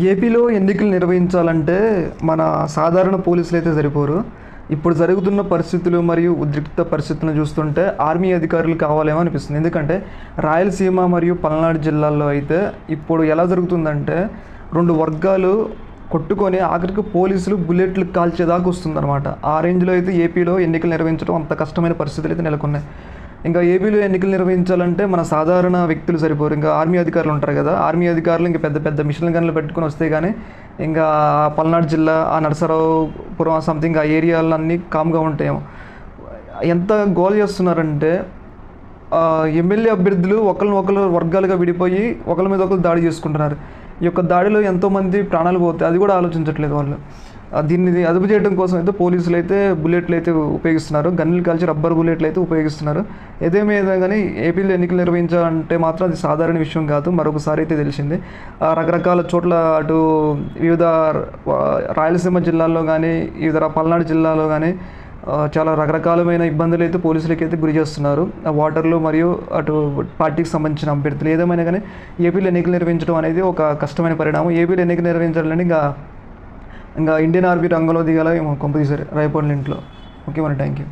ఏపీలో ఎన్నికలు నిర్వహించాలంటే మన సాధారణ పోలీసులు అయితే సరిపోరు. ఇప్పుడు జరుగుతున్న పరిస్థితులు మరియు ఉద్రిక్త పరిస్థితులను చూస్తుంటే ఆర్మీ అధికారులు కావాలేమో అనిపిస్తుంది. ఎందుకంటే రాయలసీమ మరియు పల్నాడు జిల్లాల్లో అయితే ఇప్పుడు ఎలా జరుగుతుందంటే 2 వర్గాలు కొట్టుకొని ఆఖరికి పోలీసులు బుల్లెట్లు కాల్చేదాకా వస్తుందన్నమాట. ఆ రేంజ్లో అయితే ఏపీలో ఎన్నికలు నిర్వహించడం అంత కష్టమైన పరిస్థితులు అయితే నెలకొన్నాయి. ఇంకా ఏపీలో ఎన్నికలు నిర్వహించాలంటే మన సాధారణ వ్యక్తులు సరిపోరు. ఇంకా ఆర్మీ అధికారులు ఉంటారు కదా, ఆర్మీ అధికారులు ఇంకా పెద్ద పెద్ద మిషన్ గన్లు పెట్టుకుని వస్తే కానీ ఇంకా పల్నాడు జిల్లా ఆ నరసరావుపురం సంథింగ్ ఆ ఏరియాలన్నీ కామ్గా ఉంటాయేమో. ఎంత గోల్ చేస్తున్నారంటే ఎమ్మెల్యే అభ్యర్థులు ఒకరు వర్గాలుగా విడిపోయి ఒకరి మీద ఒకరు దాడి చేసుకుంటున్నారు. ఈ యొక్క దాడిలో ఎంతోమంది ప్రాణాలు పోతాయి, అది కూడా ఆలోచించట్లేదు వాళ్ళు. దీన్ని అదుపు చేయడం కోసం అయితే పోలీసులు అయితే బుల్లెట్లు అయితే ఉపయోగిస్తున్నారు, గన్నులు కాల్చి రబ్బర్ బుల్లెట్లు అయితే ఉపయోగిస్తున్నారు. ఏదేమైనా కానీ ఏపీలో ఎన్నికలు నిర్వహించాలంటే మాత్రం అది సాధారణ విషయం కాదు. మరొకసారి అయితే తెలిసింది రకరకాల చోట్ల అటు వివిధ రాయలసీమ జిల్లాల్లో కానీ వివిధ పల్నాడు జిల్లాలో కానీ చాలా రకరకాలమైన ఇబ్బందులు అయితే పోలీసులకి అయితే గురి చేస్తున్నారు వాటర్లు మరియు అటు పార్టీకి సంబంధించిన అభ్యర్థులు. ఏదేమైనా కానీ ఏపీలో ఎన్నికలు నిర్వహించడం అనేది ఒక కష్టమైన పరిణామం. ఏపీలో ఎన్నికలు నిర్వహించాలని ఇంకా ఇండియన్ ఆర్మీ రంగంలో దిగాల కొంప తీశారు రాయపల్లి ఇంట్లో. ఓకే మరి, థ్యాంక్ యూ.